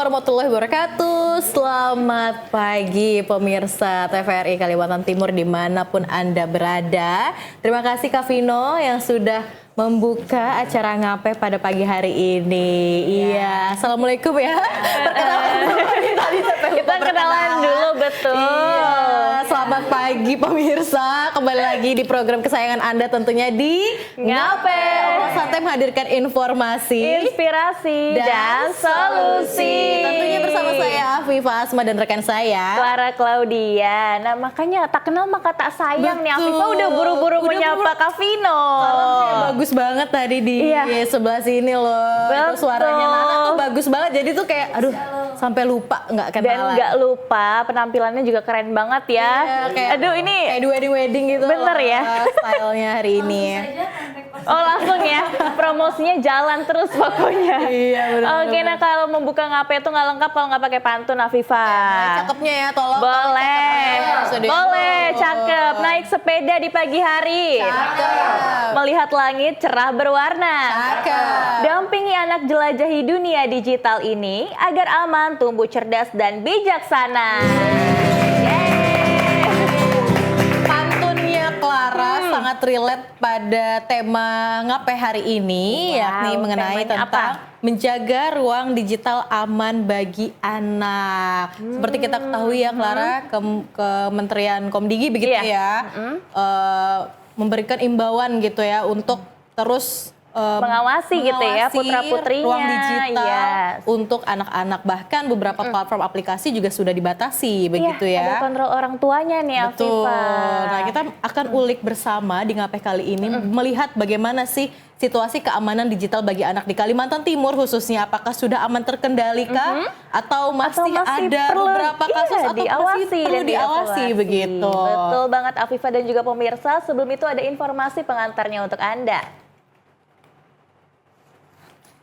warahmatullahi wabarakatuh. Selamat pagi pemirsa TVRI Kalimantan Timur dimanapun Anda berada. Terima kasih Kak Vino yang sudah membuka acara Ngape pada pagi hari ini. Iya, Assalamualaikum ya. Kita kenalan dulu, betul. Iya, selamat pagi pemirsa. Kembali lagi di program kesayangan Anda tentunya di Ngape. Obrolan santai menghadirkan informasi, inspirasi, dan solusi. Tentunya bersama saya Afifah Asma dan rekan saya Clara Claudia. Nah makanya tak kenal maka tak sayang nih. Afifah udah buru-buru menyapa Kak Vino. Bagus banget tadi di sebelah sini loh. Itu suaranya Nana tuh bagus banget. Jadi tuh kayak aduh sampai lupa nggak kenalan. Dan nggak lupa penampilannya juga keren banget ya. Iya, kayak, aduh ini kayak di wedding gitu. Bener loh, ya. Stylenya hari ini. Oh langsung ya, promosinya jalan terus pokoknya. Iya benar. Oke, nah kalau membuka Ngape itu nggak lengkap kalau nggak pakai pantun, Afifah. Cakepnya ya, tolong. Boleh, boleh, cakep. Naik sepeda di pagi hari. Cakep. Melihat langit cerah berwarna. Cakep. Dampingi anak jelajahi dunia digital ini agar aman, tumbuh cerdas dan bijaksana. Pantunnya Clara sangat relate pada tema Ngape hari ini, yakni mengenai tentang menjaga ruang digital aman bagi anak. Seperti kita ketahui ya Clara, Kementerian Komdigi begitu ya, memberikan imbauan gitu ya untuk terus mengawasi gitu ya putra-putrinya ruang digital untuk anak-anak, bahkan beberapa platform aplikasi juga sudah dibatasi begitu ya. Ada kontrol orang tuanya nih Betul. Afifah. Nah kita akan ulik bersama di Ngape kali ini melihat bagaimana sih situasi keamanan digital bagi anak di Kalimantan Timur khususnya, apakah sudah aman terkendali kah atau masih ada beberapa kasus atau masih perlu diawasi begitu. Betul banget Afifah dan juga pemirsa. Sebelum itu ada informasi pengantarnya untuk Anda.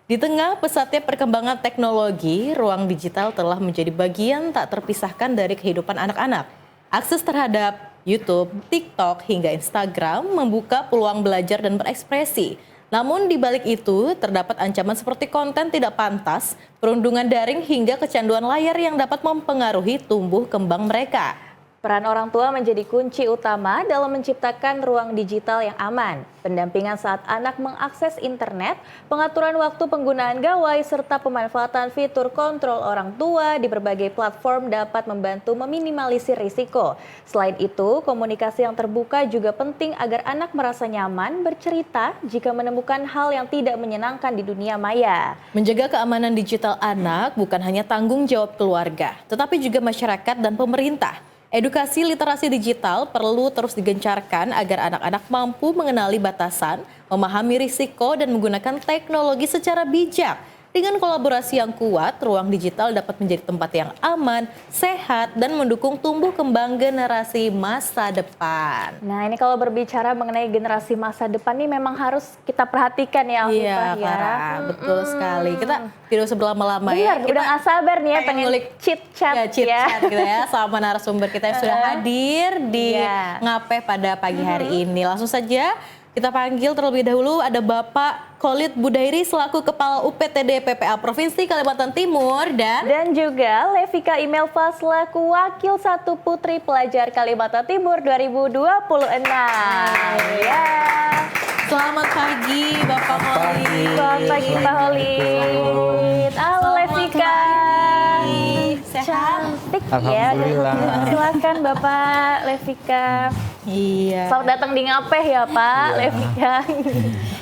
Di tengah pesatnya perkembangan teknologi, ruang digital telah menjadi bagian tak terpisahkan dari kehidupan anak-anak. Akses terhadap YouTube, TikTok, hingga Instagram membuka peluang belajar dan berekspresi. Namun di balik itu, terdapat ancaman seperti konten tidak pantas, perundungan daring, hingga kecanduan layar yang dapat mempengaruhi tumbuh kembang mereka. Peran orang tua menjadi kunci utama dalam menciptakan ruang digital yang aman. Pendampingan saat anak mengakses internet, pengaturan waktu penggunaan gawai, serta pemanfaatan fitur kontrol orang tua di berbagai platform dapat membantu meminimalisir risiko. Selain itu, komunikasi yang terbuka juga penting agar anak merasa nyaman bercerita jika menemukan hal yang tidak menyenangkan di dunia maya. Menjaga keamanan digital anak bukan hanya tanggung jawab keluarga, tetapi juga masyarakat dan pemerintah. Edukasi literasi digital perlu terus digencarkan agar anak-anak mampu mengenali batasan, memahami risiko, dan menggunakan teknologi secara bijak. Dengan kolaborasi yang kuat, ruang digital dapat menjadi tempat yang aman, sehat, dan mendukung tumbuh kembang generasi masa depan. Nah ini kalau berbicara mengenai generasi masa depan nih memang harus kita perhatikan ya Afifah. Iya, Clara, betul sekali. Kita tidak usah berlama-lama ya. Kita udah gak sabar nih ya pengen chit-chat ya. Gitu ya sama narasumber kita yang sudah hadir di Ngape pada pagi hari ini. Langsung saja kita panggil terlebih dahulu ada Bapak Khalid Budairi selaku Kepala UPTD PPA Provinsi Kalimantan Timur dan juga Levika Imelva selaku Wakil 1 Putri Pelajar Kalimantan Timur 2026. Ya. Selamat pagi Bapak Khalid. Selamat pagi Pak Khalid. Halo Levika. Cantik ya. Silakan Bapak Levika. Iya. Selamat datang di Ngape ya Pak Levika.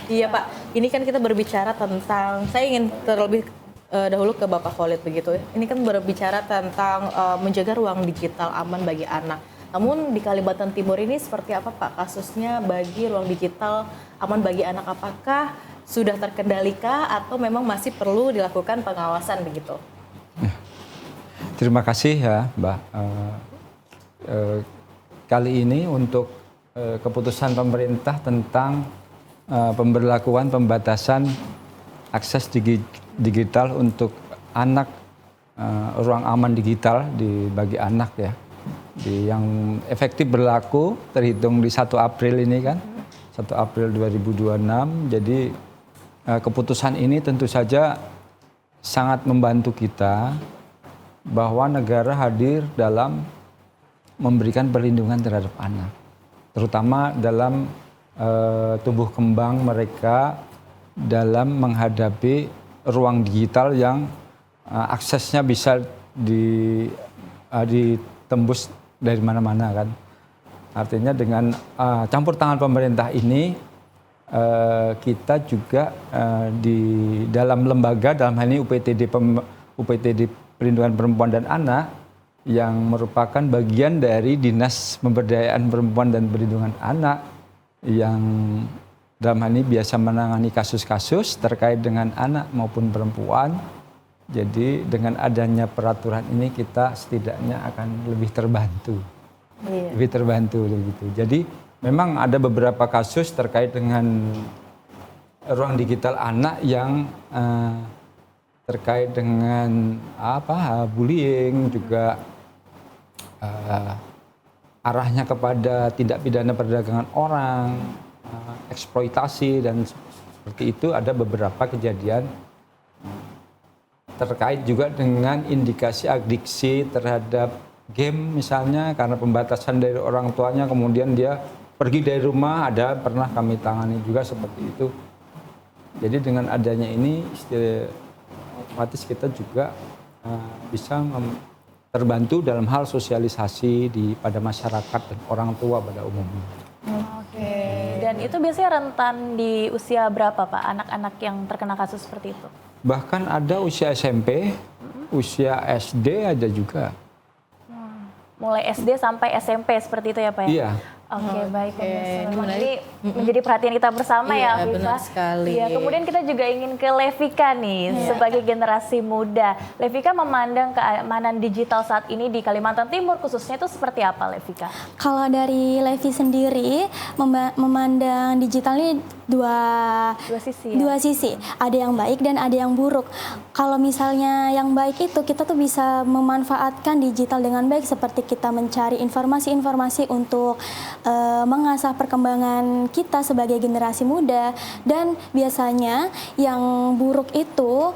Iya Pak, ini kan kita berbicara tentang, saya ingin terlebih dahulu ke Bapak Khalid begitu. Ini kan berbicara tentang menjaga ruang digital aman bagi anak. Namun di Kalimantan Timur ini seperti apa Pak kasusnya bagi ruang digital aman bagi anak? Apakah sudah terkendalikah atau memang masih perlu dilakukan pengawasan begitu? Terima kasih ya Mbak. Kali ini untuk keputusan pemerintah tentang pemberlakuan pembatasan akses digital untuk anak, ruang aman digital bagi anak ya, yang efektif berlaku terhitung di 1 April ini kan, 1 April 2026. Jadi keputusan ini tentu saja sangat membantu kita bahwa negara hadir dalam memberikan perlindungan terhadap anak, terutama dalam tumbuh kembang mereka dalam menghadapi ruang digital yang aksesnya bisa ditembus dari mana-mana kan. Artinya dengan campur tangan pemerintah ini kita juga di dalam lembaga, dalam hal ini UPTD Perlindungan Perempuan dan Anak yang merupakan bagian dari Dinas Pemberdayaan Perempuan dan Perlindungan Anak yang dalam hal ini biasa menangani kasus-kasus terkait dengan anak maupun perempuan. Jadi dengan adanya peraturan ini kita setidaknya akan lebih terbantu. Lebih terbantu begitu. Jadi memang ada beberapa kasus terkait dengan ruang digital anak yang terkait dengan bullying, juga arahnya kepada tindak pidana perdagangan orang, eksploitasi, dan seperti itu. Ada beberapa kejadian terkait juga dengan indikasi adiksi terhadap game misalnya, karena pembatasan dari orang tuanya kemudian dia pergi dari rumah, ada pernah kami tangani juga seperti itu. Jadi dengan adanya ini otomatis kita juga bisa terbantu dalam hal sosialisasi pada masyarakat dan orang tua pada umumnya. Oke. Dan itu biasanya rentan di usia berapa Pak, anak-anak yang terkena kasus seperti itu? Bahkan ada usia SMP, usia SD ada juga. Mulai SD sampai SMP seperti itu ya Pak ya? Iya. Oke, baik. Ini Ini menjadi perhatian kita bersama ya, Iya, Viva. benar sekali. Ya, kemudian kita juga ingin ke Levika nih, sebagai generasi muda. Levika memandang keamanan digital saat ini di Kalimantan Timur khususnya itu seperti apa, Levika? Kalau dari Levi sendiri memandang digital ini dua sisi ya? dua sisi. Ada yang baik dan ada yang buruk. Kalau misalnya yang baik itu kita tuh bisa memanfaatkan digital dengan baik, seperti kita mencari informasi-informasi untuk mengasah perkembangan kita sebagai generasi muda. Dan biasanya yang buruk itu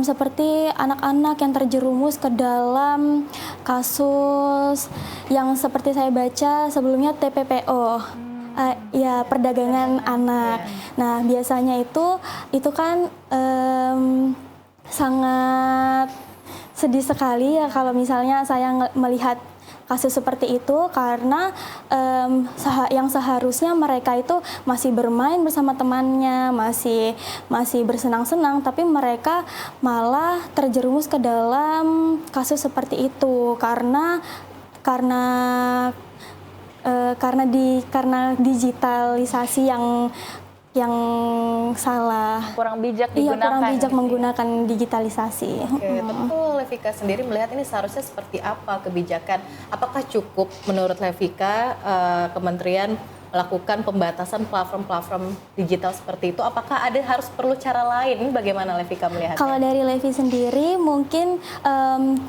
seperti anak-anak yang terjerumus ke dalam kasus yang seperti saya baca sebelumnya TPPO. Ya, perdagangan anak. Nah, biasanya itu kan sangat sedih sekali ya kalau misalnya saya melihat kasus seperti itu, karena yang seharusnya mereka itu masih bermain bersama temannya, masih bersenang-senang, tapi mereka malah terjerumus ke dalam kasus seperti itu karena digitalisasi yang salah. Kurang bijak Iya, digunakan. kurang bijak gitu ya. menggunakan digitalisasi. Oke, tentu Levika sendiri melihat ini seharusnya seperti apa kebijakan? Apakah cukup menurut Levika kementerian melakukan pembatasan platform-platform digital seperti itu? Apakah harus perlu cara lain? Bagaimana Levika melihatnya? Kalau dari Levi sendiri mungkin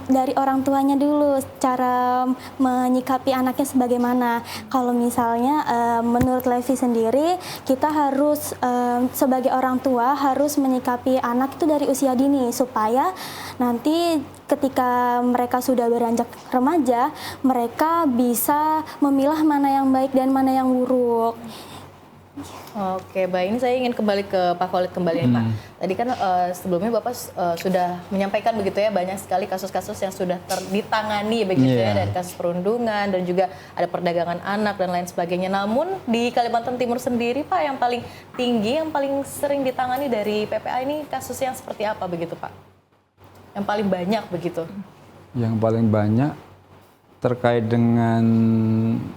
dari orang tuanya dulu cara menyikapi anaknya sebagaimana. Kalau misalnya menurut Levi sendiri kita harus sebagai orang tua harus menyikapi anak itu dari usia dini supaya nanti ketika mereka sudah beranjak remaja, mereka bisa memilah mana yang baik dan mana yang buruk. Oke, baik. Ini saya ingin kembali ke Pak Khalid kembali nih, Pak. Tadi kan sebelumnya Bapak sudah menyampaikan begitu ya, banyak sekali kasus-kasus yang sudah ditangani begitu ya, dari kasus perundungan dan juga ada perdagangan anak dan lain sebagainya. Namun di Kalimantan Timur sendiri, Pak, yang paling tinggi, yang paling sering ditangani dari PPA ini kasus yang seperti apa begitu, Pak? Yang paling banyak begitu? Yang paling banyak terkait dengan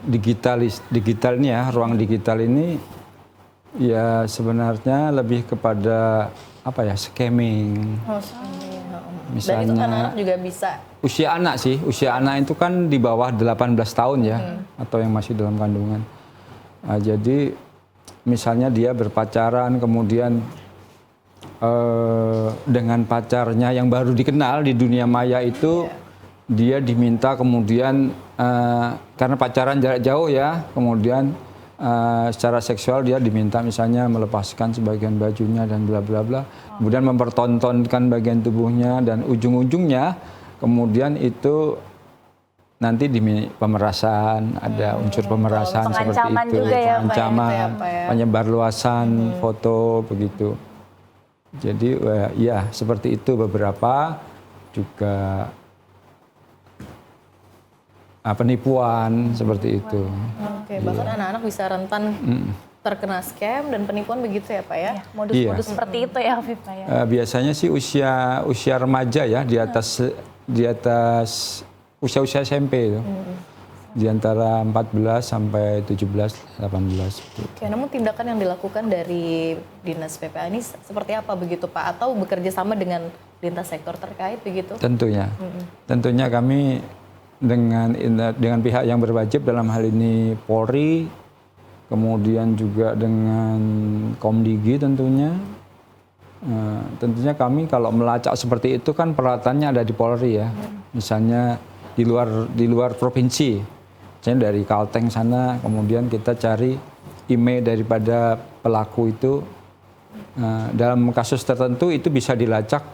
digital ini ya, ruang digital ini ya sebenarnya lebih kepada apa ya, scamming. Misalnya, dan itu anak-anak juga bisa? Usia anak itu kan di bawah 18 tahun ya, atau yang masih dalam kandungan. Nah, jadi misalnya dia berpacaran kemudian dengan pacarnya yang baru dikenal di dunia maya itu, dia diminta kemudian karena pacaran jarak jauh ya, kemudian secara seksual dia diminta misalnya melepaskan sebagian bajunya dan bla bla bla, kemudian mempertontonkan bagian tubuhnya dan ujung-ujungnya kemudian itu nanti pemerasan, ada unsur pemerasan seperti pengancaman itu, juga ya, Pak, ya? pengancaman, Gitu ya, Pak, ya? penyebarluasan foto begitu. Jadi ya seperti itu, beberapa juga penipuan seperti itu. Oke, bahkan anak-anak bisa rentan terkena scam dan penipuan begitu ya Pak ya? Modus-modus seperti itu ya Afif, Pak ya. Biasanya sih usia remaja ya, di atas usia SMP itu. Di antara 14 sampai 17, 18. Oke, namun tindakan yang dilakukan dari Dinas PPA ini seperti apa begitu Pak? Atau bekerja sama dengan lintas sektor terkait begitu? Tentunya. Tentunya kami dengan pihak yang berwajib dalam hal ini Polri, kemudian juga dengan Komdigi tentunya. Tentunya kami kalau melacak seperti itu kan peralatannya ada di Polri ya. Misalnya di luar provinsi, misalnya dari Kalteng sana, kemudian kita cari email daripada pelaku itu. Dalam kasus tertentu itu bisa dilacak,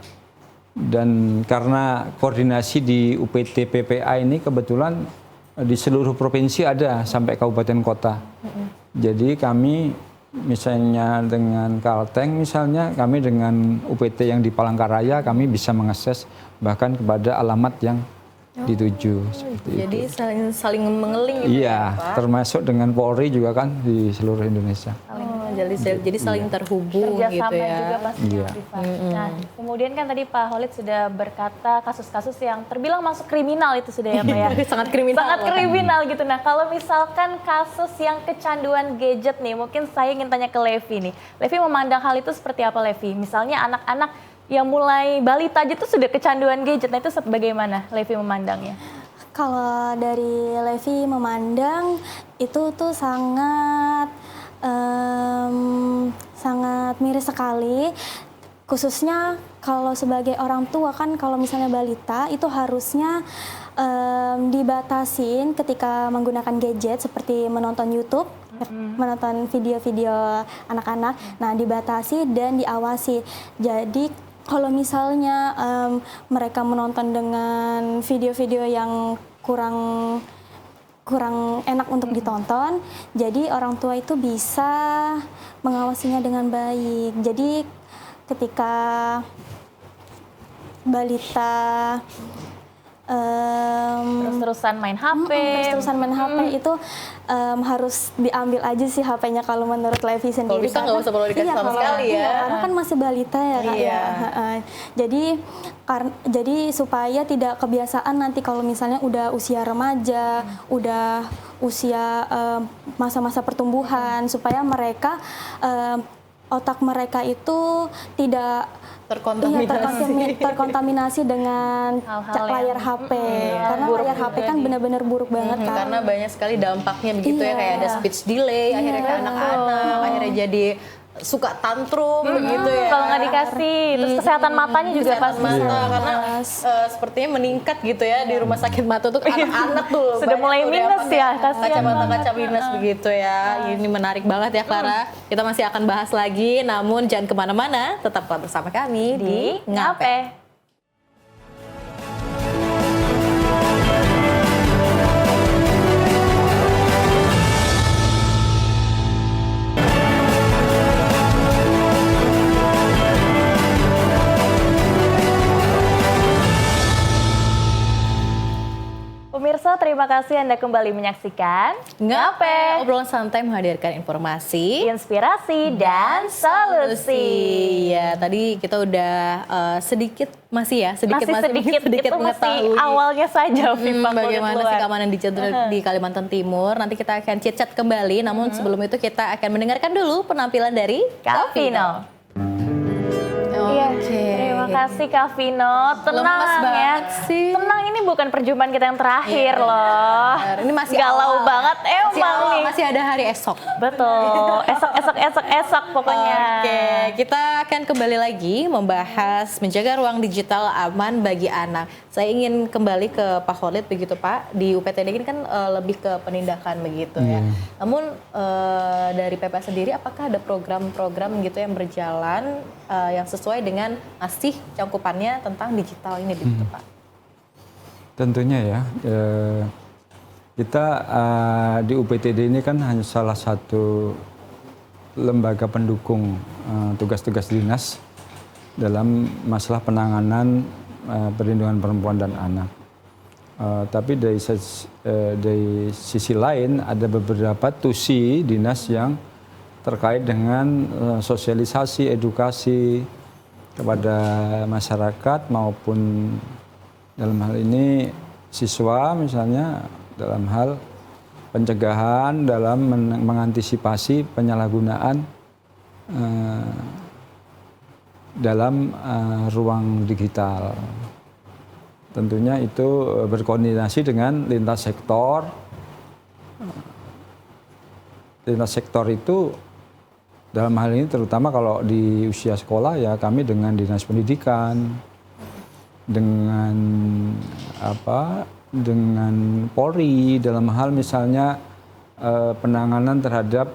dan karena koordinasi di UPT PPA ini kebetulan di seluruh provinsi ada sampai kabupaten kota. Jadi kami misalnya dengan Kalteng misalnya, kami dengan UPT yang di Palangkaraya kami bisa mengakses bahkan kepada alamat yang dituju seperti Jadi itu. saling mengeling gitu Iya, ya Pak? termasuk dengan Polri juga kan di seluruh Indonesia. Jadi saling terhubung Kerjasama gitu ya. juga pastinya Iya. Afif, Pak. Nah, kemudian kan tadi Pak Khalid sudah berkata kasus-kasus yang terbilang masuk kriminal itu sudah ya Pak ya. Sangat kriminal. Sangat kriminal gitu. Nah, kalau misalkan kasus yang kecanduan gadget nih, mungkin saya ingin tanya ke Levi nih. Levi memandang hal itu seperti apa Levi? Misalnya anak-anak yang mulai balita aja tuh sudah kecanduan gadget. Nah, itu bagaimana Levi memandangnya? Kalau dari Levi memandang itu tuh sangat sangat miris sekali, khususnya kalau sebagai orang tua kan, kalau misalnya balita itu harusnya dibatasin ketika menggunakan gadget seperti menonton YouTube, menonton video-video anak-anak. Nah, dibatasi dan diawasi. Jadi kalau misalnya mereka menonton dengan video-video yang kurang enak untuk ditonton, jadi orang tua itu bisa mengawasinya dengan baik. Jadi ketika balita Terus-terusan main HP. terus-terusan main HP itu harus diambil aja sih HP-nya kalau menurut Levi sendiri. Kalau bisa nggak usah perlu dikasih sama sekali ya. Karena kan masih balita ya Kak. Iya. Jadi supaya tidak kebiasaan nanti kalau misalnya udah usia remaja, udah usia masa-masa pertumbuhan, supaya mereka otak mereka itu tidak terkontaminasi dengan Hal-hal layar yang- HP. Karena layar HP kan benar-benar buruk banget kan. Karena banyak sekali dampaknya begitu ya, Iya. kayak ada speech delay, akhirnya ke anak-anak, akhirnya jadi suka tantrum begitu ya. Kalau nggak dikasih, terus kesehatan matanya juga Kesehatan pasti. mata, karena sepertinya meningkat gitu ya di rumah sakit mata tuh anak-anak tuh. Sudah banyak mulai tuh yang minus pakai ya, kasihan kacamata-kaca minus begitu ya. Ini menarik banget ya Clara. Kita masih akan bahas lagi, namun jangan kemana-mana, tetap bersama kami di Ngape. Pemirsa, terima kasih Anda kembali menyaksikan Ngape, obrolan santai menghadirkan informasi, inspirasi dan solusi. Ya, tadi kita udah sedikit Masih sedikit itu masih mengetahui awalnya saja Viva bagaimana sih keamanan digital di Kalimantan Timur. Nanti kita akan chit-chat kembali, namun sebelum itu kita akan mendengarkan dulu penampilan dari Kavino. Iya, terima kasih Kavino. Tenang Lemes ya. banget sih. Tenang, ini bukan perjumpaan kita yang terakhir loh. Ini masih galau awal. banget Masih emang awal nih. Masih ada hari esok. Betul, esok pokoknya. Oke, kita akan kembali lagi membahas menjaga ruang digital aman bagi anak. Saya ingin kembali ke Pak Khalid begitu Pak. Di UPTD ini kan lebih ke penindakan begitu ya. Namun dari PP sendiri apakah ada program-program gitu yang berjalan yang sesuai dengan masih cangkupannya tentang digital ini begitu Pak? Tentunya ya, kita di UPTD ini kan hanya salah satu lembaga pendukung tugas-tugas dinas dalam masalah penanganan perlindungan perempuan dan anak. Tapi dari sisi lain ada beberapa tusi dinas yang terkait dengan sosialisasi, edukasi kepada masyarakat maupun dalam hal ini siswa misalnya dalam hal pencegahan dalam mengantisipasi penyalahgunaan dalam ruang digital. Tentunya itu berkoordinasi dengan lintas sektor. Lintas sektor itu dalam hal ini terutama kalau di usia sekolah ya kami dengan Dinas Pendidikan, dengan dengan Polri dalam hal misalnya penanganan terhadap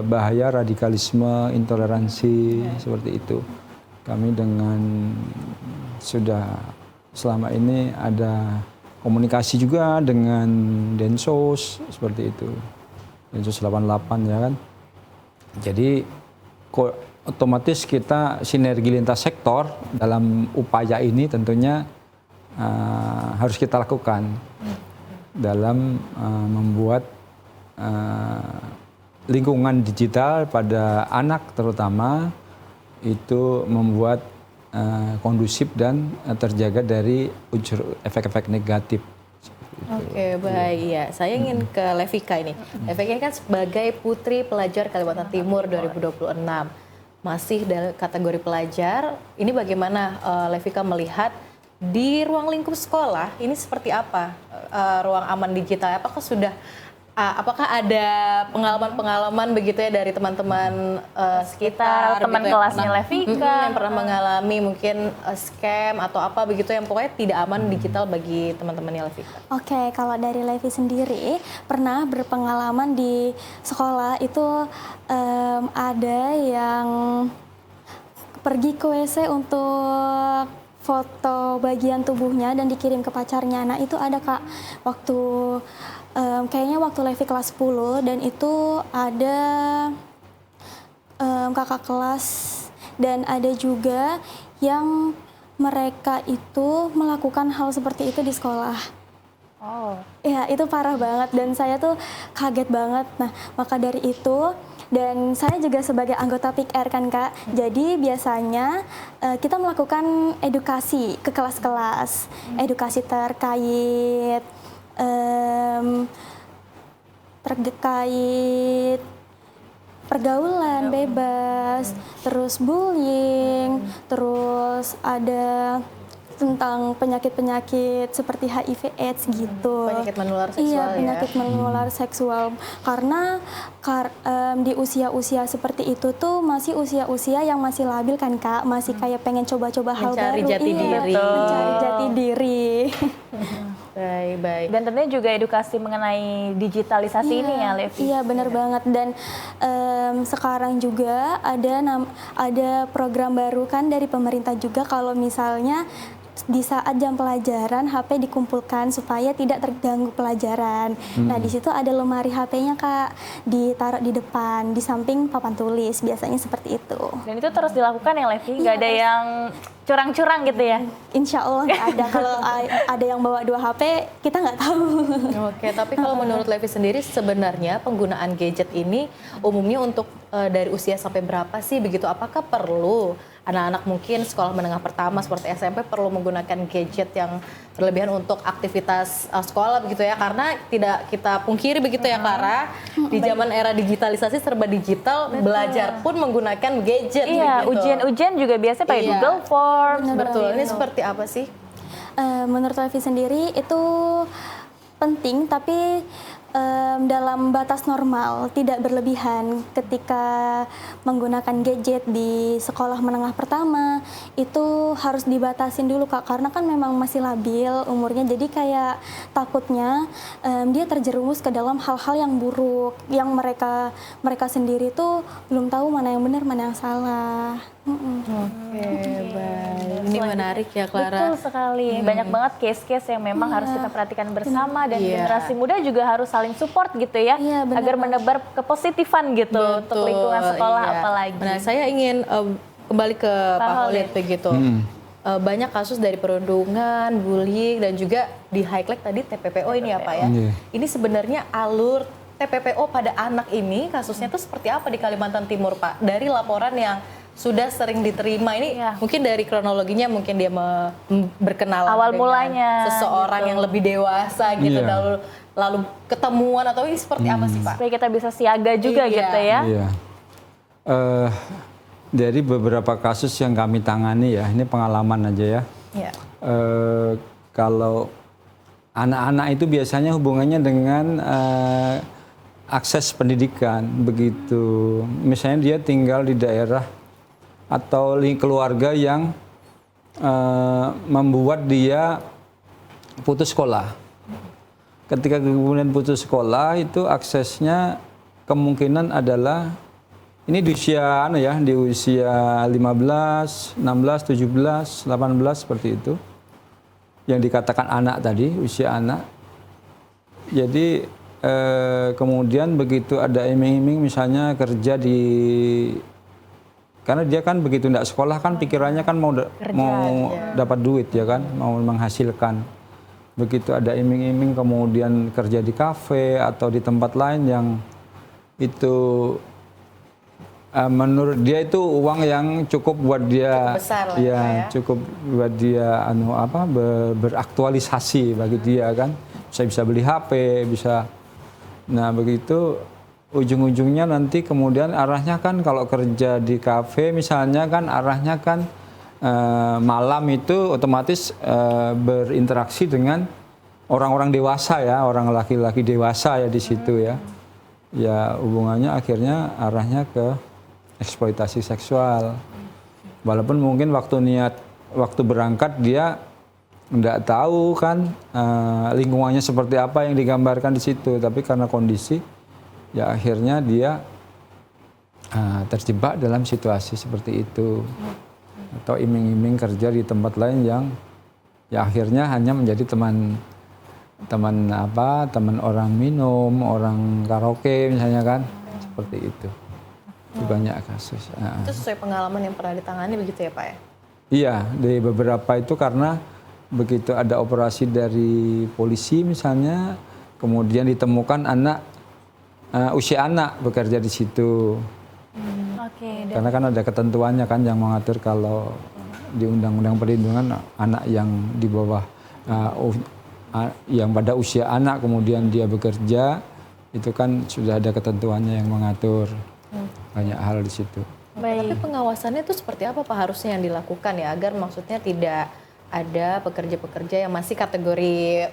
bahaya radikalisme, intoleransi seperti itu. Kami sudah selama ini ada komunikasi juga dengan Densus seperti itu. Densus 88 ya kan. Jadi otomatis kita sinergi lintas sektor dalam upaya ini tentunya harus kita lakukan dalam membuat lingkungan digital pada anak terutama itu membuat kondusif dan terjaga dari unsur efek-efek negatif. Oke, baik ya. Saya ingin ke Levika ini. Levika ini kan sebagai Putri Pelajar Kalimantan Timur 2026. Masih dalam kategori pelajar. Ini bagaimana Levika melihat di ruang lingkup sekolah ini seperti apa ruang aman digital? Apakah ada pengalaman-pengalaman begitu ya dari teman-teman sekitar, teman gitu, kelasnya Levika yang pernah mengalami mungkin scam atau apa begitu yang pokoknya tidak aman digital bagi teman-temannya Levika? Oke, kalau dari Levi sendiri pernah berpengalaman di sekolah itu ada yang pergi ke WC untuk foto bagian tubuhnya dan dikirim ke pacarnya. Nah itu ada Kak waktu kayaknya waktu Levi kelas 10 dan itu ada kakak kelas dan ada juga yang mereka itu melakukan hal seperti itu di sekolah. Oh. Ya itu parah banget dan saya tuh kaget banget. Nah maka dari itu dan saya juga sebagai anggota PIKR kan Kak, jadi biasanya kita melakukan edukasi ke kelas-kelas, edukasi terkait pergaulan bebas, terus bullying, terus ada tentang penyakit-penyakit seperti HIV/AIDS gitu. Penyakit menular seksual Iya, penyakit menular seksual. Karena di usia-usia seperti itu tuh masih usia-usia yang masih labil kan Kak, masih kayak pengen coba-coba hal baru. Mencari jati diri. Mencari jati diri. Baik. Dan tentunya juga edukasi mengenai digitalisasi ini ya, Levi. Iya, benar banget. Dan sekarang juga ada program baru kan dari pemerintah juga kalau misalnya di saat jam pelajaran HP dikumpulkan supaya tidak terganggu pelajaran. Nah, di situ ada lemari HP-nya Kak, ditaruh di depan, di samping papan tulis, biasanya seperti itu. Dan itu terus dilakukan ya Levi, nggak ada yang curang-curang gitu ya? Insya Allah nggak ada. Kalau ada yang bawa 2 HP, kita nggak tahu. Oke, tapi kalau menurut Levi sendiri sebenarnya penggunaan gadget ini umumnya untuk dari usia sampai berapa sih begitu? Apakah perlu anak-anak mungkin sekolah menengah pertama seperti SMP perlu menggunakan gadget yang berlebihan untuk aktivitas sekolah begitu ya? Karena tidak kita pungkiri begitu ya Clara, di zaman era digitalisasi serba digital, belajar pun menggunakan gadget. Iya, begitu. ujian-ujian juga biasa pakai Google Forms. Betul, ini seperti apa sih? Menurut Levi sendiri itu penting, tapi dalam batas normal, tidak berlebihan. Ketika menggunakan gadget di sekolah menengah pertama, itu harus dibatasin dulu Kak, karena kan memang masih labil umurnya, jadi kayak takutnya dia terjerumus ke dalam hal-hal yang buruk, yang mereka sendiri tuh belum tahu mana yang benar, mana yang salah. Oke, baik. Ini menarik ya, Clara. Betul sekali. Banyak banget case-case yang memang harus kita perhatikan bersama dan Iya. generasi muda juga harus saling support gitu ya, Iya, benar agar banget. menebar kepositifan gitu untuk lingkungan sekolah iya. apalagi. Nah, saya ingin kembali ke Pak Khalid. Khalid begitu. Banyak kasus dari perundungan, bullying, dan juga di highlight tadi TPPO ini ya Pak ya. Iya. Ini sebenarnya alur TPPO pada anak ini kasusnya itu seperti apa di Kalimantan Timur Pak? Dari laporan yang sudah sering diterima ini, Iya. mungkin dari kronologinya mungkin dia berkenalan Awal dengan mulanya, seseorang gitu. yang lebih dewasa gitu, Iya. lalu ketemuan atau ini seperti apa sih Pak? Supaya kita bisa siaga juga Iya. gitu ya. Iya. Dari beberapa kasus yang kami tangani ya, ini pengalaman aja ya. Iya. Kalau anak-anak itu biasanya hubungannya dengan akses pendidikan, begitu. Misalnya dia tinggal di daerah atau keluarga yang membuat dia putus sekolah. Ketika kemudian putus sekolah itu aksesnya kemungkinan adalah ini di usia di usia 15, 16, 17, 18 seperti itu. Yang dikatakan anak tadi, usia anak. Jadi kemudian begitu ada iming-iming misalnya kerja di, karena dia kan begitu tidak sekolah kan pikirannya kan mau dapat duit ya kan, mau menghasilkan. Begitu ada iming-iming kemudian kerja di kafe atau di tempat lain yang itu menurut dia itu uang yang cukup buat dia, Cukup besar lah ya, Pak, ya. cukup buat dia beraktualisasi bagi dia kan, bisa beli HP, bisa. Nah begitu ujung-ujungnya nanti kemudian arahnya kan kalau kerja di kafe misalnya kan arahnya kan malam itu otomatis berinteraksi dengan orang-orang dewasa ya, orang laki-laki dewasa ya di situ ya. Ya hubungannya akhirnya arahnya ke eksploitasi seksual. Walaupun mungkin waktu berangkat dia nggak tahu kan lingkungannya seperti apa yang digambarkan di situ, tapi karena kondisi ya akhirnya dia terjebak dalam situasi seperti itu. Atau iming-iming kerja di tempat lain yang ya akhirnya hanya menjadi teman orang minum, orang karaoke misalnya kan, seperti itu. Itu banyak kasus. Itu sesuai pengalaman yang pernah ditangani begitu ya Pak ya? Iya, dari beberapa itu karena begitu ada operasi dari polisi misalnya, kemudian ditemukan usia anak bekerja di situ. Oke. Karena kan ada ketentuannya kan yang mengatur kalau di Undang-Undang Perlindungan anak yang di bawah yang pada usia anak kemudian dia bekerja itu kan sudah ada ketentuannya yang mengatur banyak hal di situ. Tapi pengawasannya itu seperti apa Pak harusnya yang dilakukan ya agar maksudnya tidak ada pekerja-pekerja yang masih kategori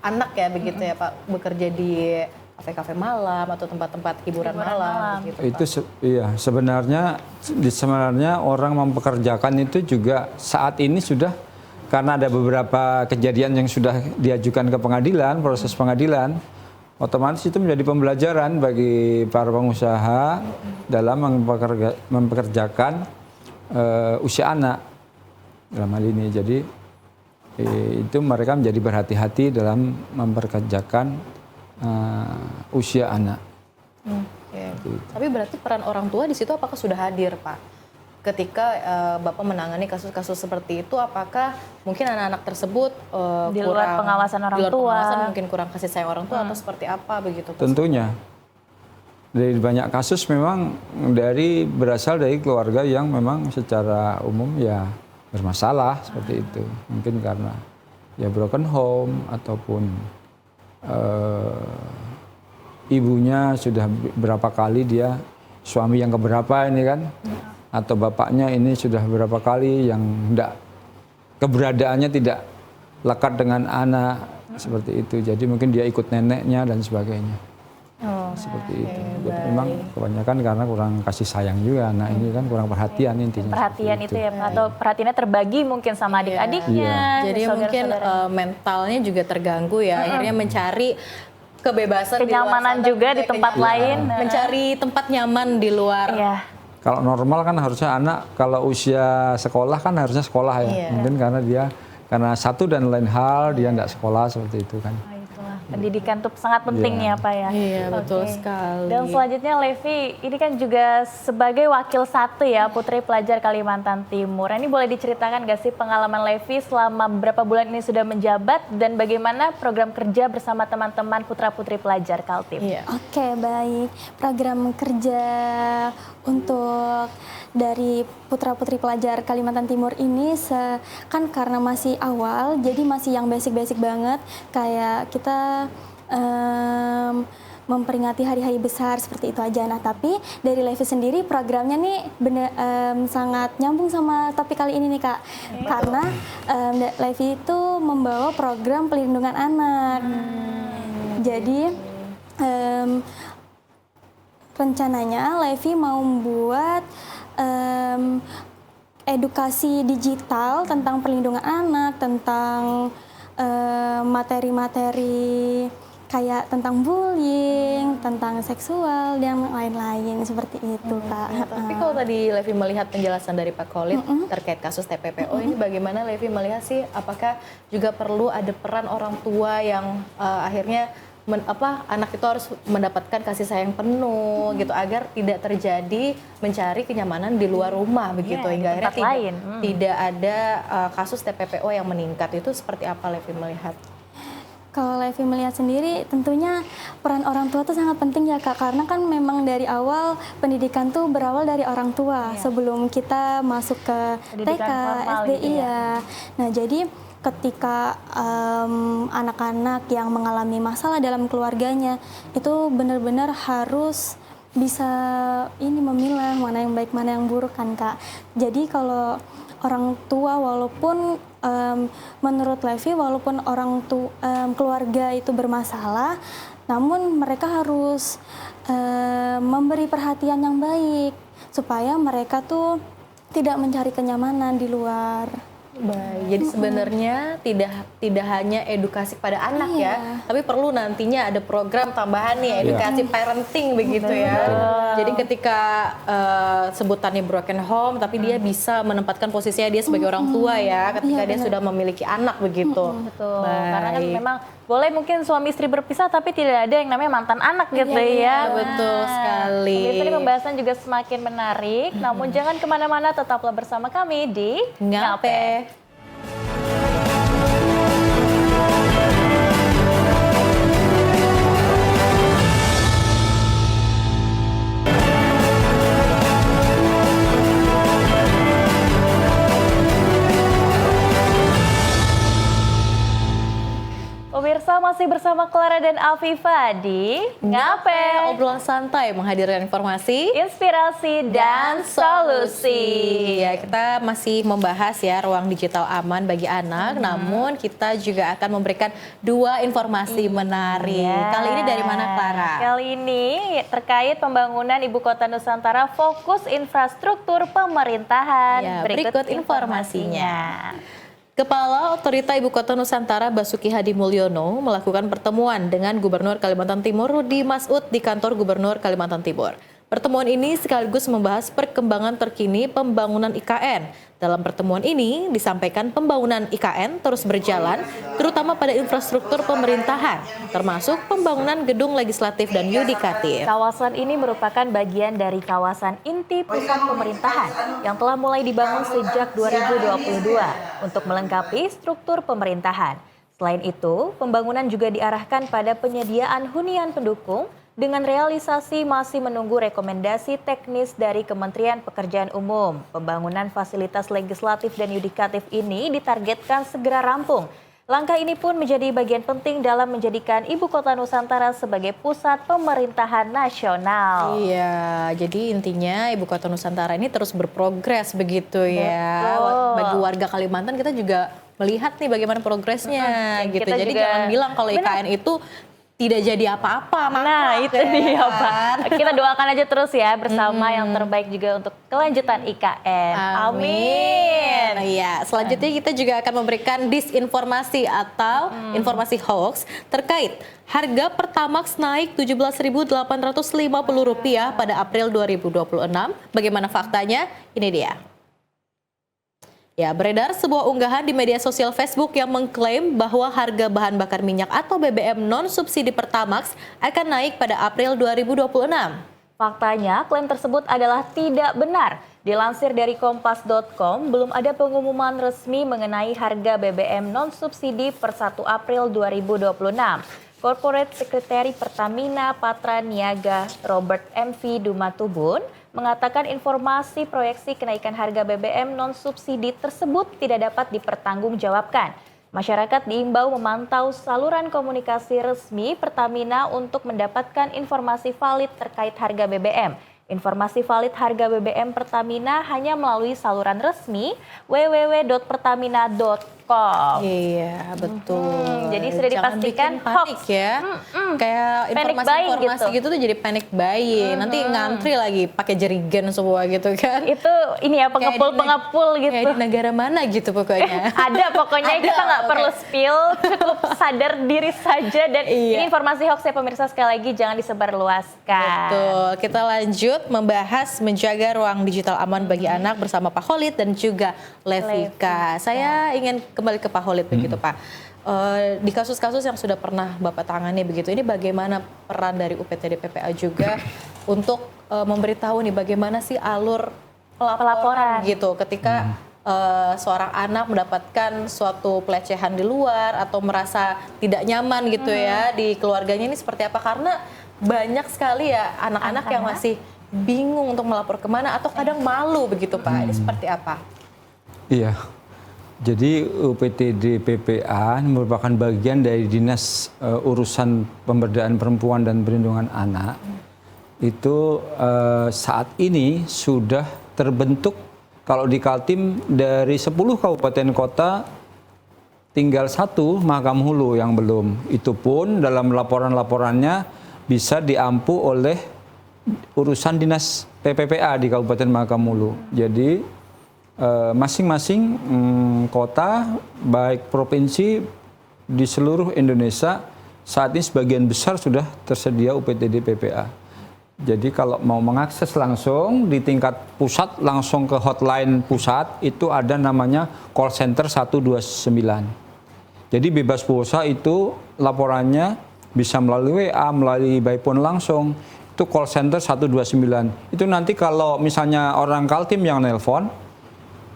anak ya begitu ya Pak, bekerja di kafe-kafe malam atau tempat-tempat hiburan malam gitu, Itu Pak. iya sebenarnya orang mempekerjakan itu juga saat ini sudah, karena ada beberapa kejadian yang sudah diajukan ke pengadilan, proses pengadilan, otomatis itu menjadi pembelajaran bagi para pengusaha dalam mempekerjakan usia anak dalam hal ini. Jadi itu mereka menjadi berhati-hati dalam mempekerjakan usia anak. Oke. Tapi berarti peran orang tua di situ apakah sudah hadir Pak? Ketika Bapak menangani kasus-kasus seperti itu, apakah mungkin anak-anak tersebut Di luar pengawasan orang tua, mungkin kurang kasih sayang orang tua atau seperti apa begitu? Pak? Tentunya dari banyak kasus memang berasal dari keluarga yang memang secara umum ya bermasalah seperti itu. Mungkin karena ya broken home ataupun ibunya sudah berapa kali dia suami yang keberapa ini kan, atau bapaknya ini sudah berapa kali yang keberadaannya tidak lekat dengan anak, Seperti itu. Jadi mungkin dia ikut neneknya dan sebagainya. Oh, Seperti itu. Jadi memang kebanyakan karena kurang kasih sayang juga. Nah ini kan kurang perhatian intinya. perhatian itu ya Pak, atau perhatiannya terbagi mungkin sama adik-adiknya. Jadi mungkin mentalnya juga terganggu ya. Akhirnya mencari kebebasan kenyamanan di luar sana, juga di tempat lain. mencari tempat nyaman di luar. Iya. Kalau normal kan harusnya anak kalau usia sekolah kan harusnya sekolah ya. Iya. Mungkin karena satu dan lain hal dia nggak sekolah seperti itu kan. Oh, itulah. Pendidikan itu sangat penting ya Pak ya. Iya, betul Oke. sekali. Dan selanjutnya Levi, ini kan juga sebagai wakil satu ya Putri Pelajar Kalimantan Timur. Ini boleh diceritakan gak sih pengalaman Levi selama beberapa bulan ini sudah menjabat dan bagaimana program kerja bersama teman-teman putra-putri pelajar Kaltim? Iya. Oke, baik. Program kerja untuk dari putra-putri pelajar Kalimantan Timur ini kan karena masih awal, jadi masih yang basic-basic banget. Kayak kita memperingati hari-hari besar seperti itu aja. Nah, tapi dari Levi sendiri programnya nih sangat nyambung sama topik kali ini nih Kak. Karena Levi itu membawa program pelindungan anak. Jadi rencananya Levi mau membuat edukasi digital tentang perlindungan anak, tentang materi-materi kayak tentang bullying, tentang seksual, dan lain-lain seperti itu, Kak. Tapi kalau tadi Levi melihat penjelasan dari Pak Khalid terkait kasus TPPO ini, bagaimana Levi melihat sih? Apakah juga perlu ada peran orang tua yang akhirnya anak itu harus mendapatkan kasih sayang penuh gitu agar tidak terjadi mencari kenyamanan di luar rumah begitu hingga akhirnya tidak ada kasus TPPO yang meningkat. Itu seperti apa Levi melihat? Kalau Levi melihat sendiri, tentunya peran orang tua itu sangat penting ya Kak, karena kan memang dari awal pendidikan tuh berawal dari orang tua sebelum kita masuk ke TK, SD, iya. Nah jadi ketika anak-anak yang mengalami masalah dalam keluarganya itu benar-benar harus bisa memilah mana yang baik mana yang buruk kan Kak. Jadi kalau orang tua walaupun menurut Levi walaupun keluarga itu bermasalah, namun mereka harus memberi perhatian yang baik supaya mereka tuh tidak mencari kenyamanan di luar. Baik, jadi sebenarnya tidak hanya edukasi pada anak ya, tapi perlu nantinya ada program tambahan nih edukasi parenting begitu ya. Jadi ketika sebutannya broken home, tapi dia bisa menempatkan posisinya dia sebagai orang tua ya, ketika dia sudah memiliki anak begitu. Betul, karena kan memang boleh mungkin suami istri berpisah tapi tidak ada yang namanya mantan anak gitu ya. Betul sekali. Pemirsa, ini pembahasan juga semakin menarik, namun jangan kemana-mana, tetaplah bersama kami di Ngape. Pemirsa, masih bersama Clara dan Afifa di Ngape. Obrolan santai menghadirkan informasi, inspirasi dan solusi. Ya, kita masih membahas ya ruang digital aman bagi anak, namun kita juga akan memberikan dua informasi menarik. Kali ini dari mana, Clara? Kali ini terkait pembangunan Ibu Kota Nusantara, fokus infrastruktur pemerintahan. Ya, berikut informasinya. Kepala Otorita Ibu Kota Nusantara Basuki Hadi Mulyono melakukan pertemuan dengan Gubernur Kalimantan Timur Rudi Masud di kantor Gubernur Kalimantan Timur. Pertemuan ini sekaligus membahas perkembangan terkini pembangunan IKN. Dalam pertemuan ini disampaikan pembangunan IKN terus berjalan, terutama pada infrastruktur pemerintahan, termasuk pembangunan gedung legislatif dan yudikatif. Kawasan ini merupakan bagian dari kawasan inti pusat pemerintahan yang telah mulai dibangun sejak 2022 untuk melengkapi struktur pemerintahan. Selain itu, pembangunan juga diarahkan pada penyediaan hunian pendukung dengan realisasi masih menunggu rekomendasi teknis dari Kementerian Pekerjaan Umum. Pembangunan fasilitas legislatif dan yudikatif ini ditargetkan segera rampung. Langkah ini pun menjadi bagian penting dalam menjadikan Ibu Kota Nusantara sebagai pusat pemerintahan nasional. Iya, jadi intinya Ibu Kota Nusantara ini terus berprogres begitu ya. Betul. Bagi warga Kalimantan kita juga melihat nih bagaimana progresnya Dan gitu. kita Jadi juga- jangan bilang kalau Benar. IKN itu tidak jadi apa-apa. Nah, itu dia Pak. Kita doakan aja terus ya bersama yang terbaik juga untuk kelanjutan IKN. Amin. Iya, selanjutnya kita juga akan memberikan disinformasi atau informasi hoax terkait harga Pertamax naik Rp17.850 pada April 2026. Bagaimana faktanya? Ini dia. Ya, beredar sebuah unggahan di media sosial Facebook yang mengklaim bahwa harga bahan bakar minyak atau BBM non-subsidi Pertamax akan naik pada April 2026. Faktanya, klaim tersebut adalah tidak benar. Dilansir dari kompas.com, belum ada pengumuman resmi mengenai harga BBM non-subsidi per 1 April 2026. Corporate Secretary Pertamina Patra Niaga Robert MV Dumatubun mengatakan informasi proyeksi kenaikan harga BBM non-subsidi tersebut tidak dapat dipertanggungjawabkan. Masyarakat diimbau memantau saluran komunikasi resmi Pertamina untuk mendapatkan informasi valid terkait harga BBM. Informasi valid harga BBM Pertamina hanya melalui saluran resmi www.pertamina.com. Iya, betul. Jadi sudah Jangan dipastikan bikin panik hoax. ya. Kayak Panic informasi-informasi buying gitu tuh jadi panic buying. Nanti ngantri lagi pakai jerigen semua gitu kan. Itu ini ya pengepul-pengepul gitu. Kayak di negara mana gitu pokoknya. Ada pokoknya kita nggak oke. perlu spill, cukup sadar diri saja dan Iya. ini informasi hoax ya pemirsa, sekali lagi jangan disebarluaskan. Betul, kita lanjut membahas menjaga ruang digital aman bagi anak bersama Pak Khalid dan juga Levika. Saya ingin kembali ke Pak Khalid begitu Pak. Di kasus-kasus yang sudah pernah Bapak tangani begitu, ini bagaimana peran dari UPTD PPA juga untuk memberitahu nih bagaimana sih alur pelaporan gitu ketika seorang anak mendapatkan suatu pelecehan di luar atau merasa tidak nyaman gitu ya di keluarganya, ini seperti apa? Karena banyak sekali ya anak-anak yang masih bingung untuk melapor kemana atau kadang malu begitu Pak. Ini seperti apa? Iya. Jadi UPTD PPA merupakan bagian dari Dinas Urusan Pemberdayaan Perempuan dan Perlindungan Anak. Itu saat ini sudah terbentuk, kalau di Kaltim dari 10 kabupaten kota tinggal 1 Mahakam Hulu yang belum. Itu pun dalam laporan-laporannya bisa diampu oleh urusan Dinas PPPA di Kabupaten Mahakam Hulu. Jadi masing-masing kota, baik provinsi di seluruh Indonesia, saat ini sebagian besar sudah tersedia UPTD PPA. Jadi kalau mau mengakses langsung di tingkat pusat, langsung ke hotline pusat, itu ada namanya call center 129. Jadi bebas pulsa itu laporannya bisa melalui WA, melalui by phone langsung. Itu call center 129. Itu nanti kalau misalnya orang Kaltim yang nelpon,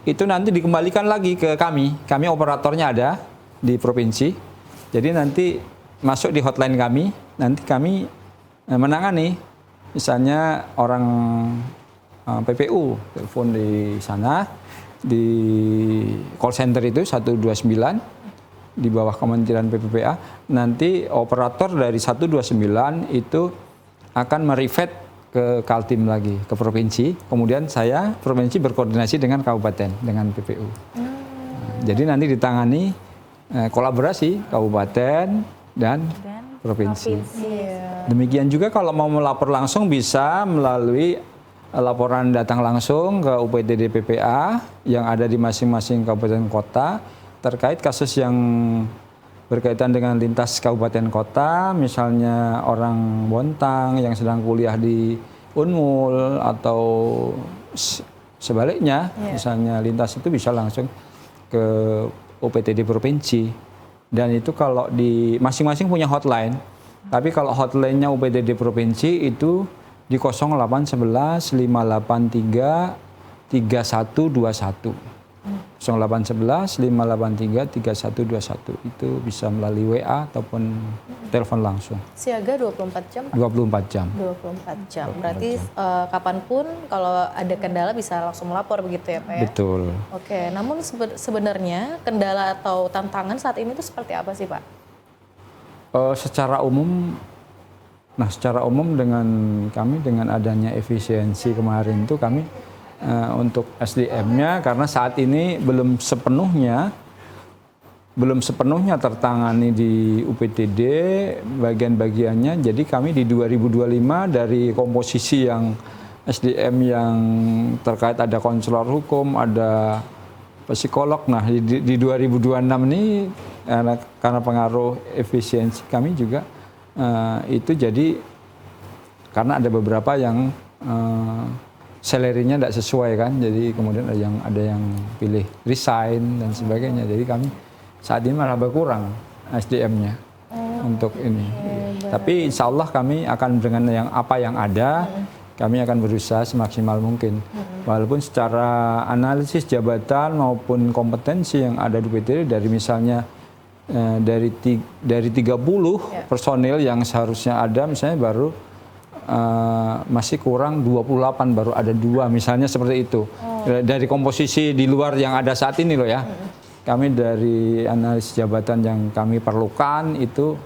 itu nanti dikembalikan lagi ke kami. Kami operatornya ada di provinsi. Jadi nanti masuk di hotline kami, nanti kami menangani. Misalnya orang PPU telepon di sana, di call center itu 129 di bawah Kementerian PPPA. Nanti operator dari 129 itu akan merivet ke Kaltim lagi, ke provinsi. Kemudian saya, provinsi berkoordinasi dengan kabupaten, dengan PPU. Jadi nanti ditangani kolaborasi kabupaten dan provinsi. Demikian juga kalau mau melapor langsung bisa melalui laporan datang langsung ke UPTD PPA yang ada di masing-masing kabupaten kota terkait kasus yang berkaitan dengan lintas kabupaten kota, misalnya orang Bontang yang sedang kuliah di Unmul atau sebaliknya, misalnya lintas itu bisa langsung ke UPTD provinsi. Dan itu kalau di masing-masing punya hotline. Tapi kalau hotline-nya UPTD provinsi itu di 0811 583 3121. 0811 583 3121 itu bisa melalui WA ataupun telepon langsung. Siaga 24 jam? 24 jam. 24 jam. Berarti kapanpun kalau ada kendala bisa langsung melapor begitu ya Pak ya? Betul. Oke, namun sebenarnya kendala atau tantangan saat ini itu seperti apa sih Pak? Secara umum dengan kami dengan adanya efisiensi kemarin itu kami untuk SDM-nya karena saat ini belum sepenuhnya belum sepenuhnya tertangani di UPTD bagian-bagiannya. Jadi kami di 2025 dari komposisi yang SDM yang terkait ada konselor hukum, ada psikolog. Nah di 2026 ini karena pengaruh efisiensi kami juga itu jadi karena ada beberapa yang salary-nya tidak sesuai kan, jadi kemudian ada yang pilih resign dan sebagainya. Jadi kami saat ini malah berkurang SDM-nya untuk ini. Tapi insya Allah kami akan dengan apa yang ada, kami akan berusaha semaksimal mungkin. Walaupun secara analisis jabatan maupun kompetensi yang ada di UPTD dari misalnya dari 30 personil yang seharusnya ada, misalnya baru masih kurang 28, baru ada 2 misalnya seperti itu. Dari komposisi di luar yang ada saat ini loh ya. Kami dari analisis jabatan yang kami perlukan itu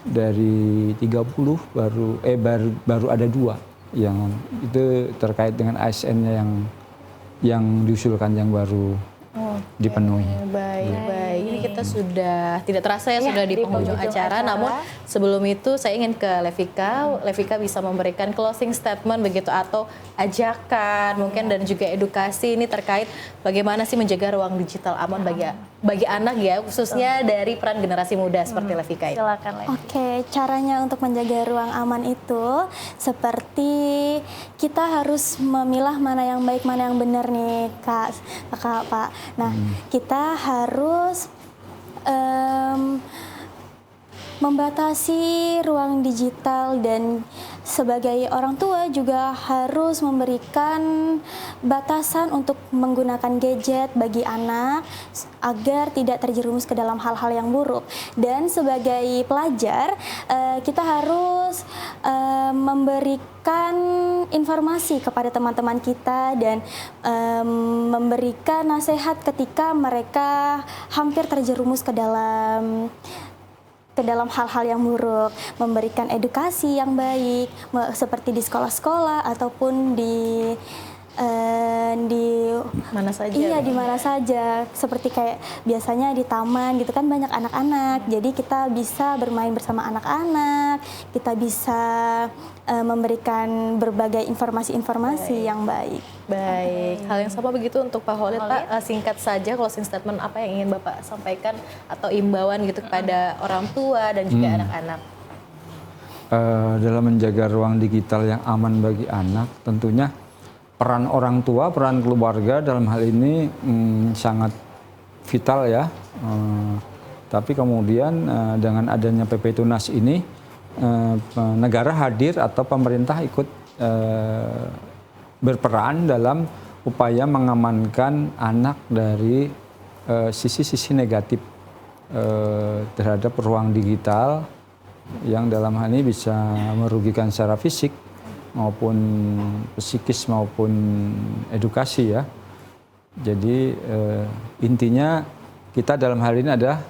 dari 30 baru ada 2 yang itu terkait dengan ASN-nya yang diusulkan yang baru dipenuhi. Baik. Ini kita sudah tidak terasa ya sudah di penghujung acara. Namun sebelum itu saya ingin ke Levika. Levika bisa memberikan closing statement begitu atau ajakan mungkin dan juga edukasi ini terkait bagaimana sih menjaga ruang digital aman bagi anak ya, khususnya dari peran generasi muda seperti Levika ini. Silakan. Oke, caranya untuk menjaga ruang aman itu seperti kita harus memilah mana yang baik, mana yang benar nih, Kak, Pak. Nah, kita harus membatasi ruang digital dan sebagai orang tua juga harus memberikan batasan untuk menggunakan gadget bagi anak agar tidak terjerumus ke dalam hal-hal yang buruk. Dan sebagai pelajar kita harus memberikan informasi kepada teman-teman kita dan memberikan nasihat ketika mereka hampir terjerumus ke dalam hal-hal yang buruk, memberikan edukasi yang baik seperti di sekolah-sekolah ataupun di mana saja. Iya, di mana saja. Seperti kayak biasanya di taman gitu kan banyak anak-anak. Jadi kita bisa bermain bersama anak-anak, kita bisa memberikan berbagai informasi-informasi yang baik. Baik, hal yang sama begitu untuk Pak Khalid. Pak, singkat saja closing statement apa yang ingin Bapak sampaikan atau imbauan gitu kepada orang tua dan juga anak-anak. Dalam menjaga ruang digital yang aman bagi anak, tentunya peran orang tua, peran keluarga dalam hal ini sangat vital ya. Tapi kemudian dengan adanya PP Tunas ini, negara hadir atau pemerintah ikut berperan dalam upaya mengamankan anak dari sisi-sisi negatif terhadap ruang digital yang dalam hal ini bisa merugikan secara fisik maupun psikis maupun edukasi ya. Jadi intinya kita dalam hal ini ada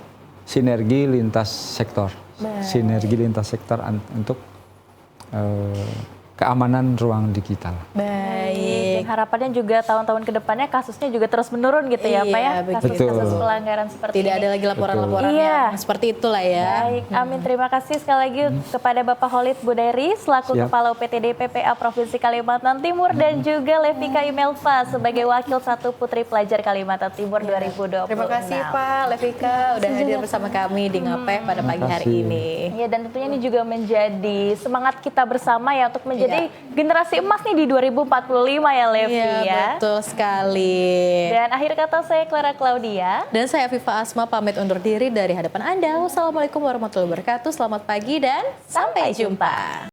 sinergi lintas sektor. Sinergi lintas sektor untuk keamanan ruang digital. Dan harapannya juga tahun-tahun ke depannya kasusnya juga terus menurun gitu ya Pak ya. Kasus pelanggaran seperti Tidak ini. ada lagi laporan-laporan yang seperti itulah ya. Baik, amin. Terima kasih sekali lagi kepada Bapak Khalid Budairi selaku Kepala UPTD PPA Provinsi Kalimantan Timur dan juga Levika Imelva sebagai Wakil 1 Putri Pelajar Kalimantan Timur 2020. Terima kasih Pak Levika udah hadir bersama kami di Ngapeh pada pagi hari ini. Ya, dan tentunya ini juga menjadi semangat kita bersama ya untuk menjadi generasi emas nih di 2045 ya Levi ya. Betul sekali. Dan akhir kata saya Clara Claudia. Dan saya Afifa Asma pamit undur diri dari hadapan Anda. Wassalamualaikum warahmatullahi wabarakatuh. Selamat pagi dan sampai jumpa.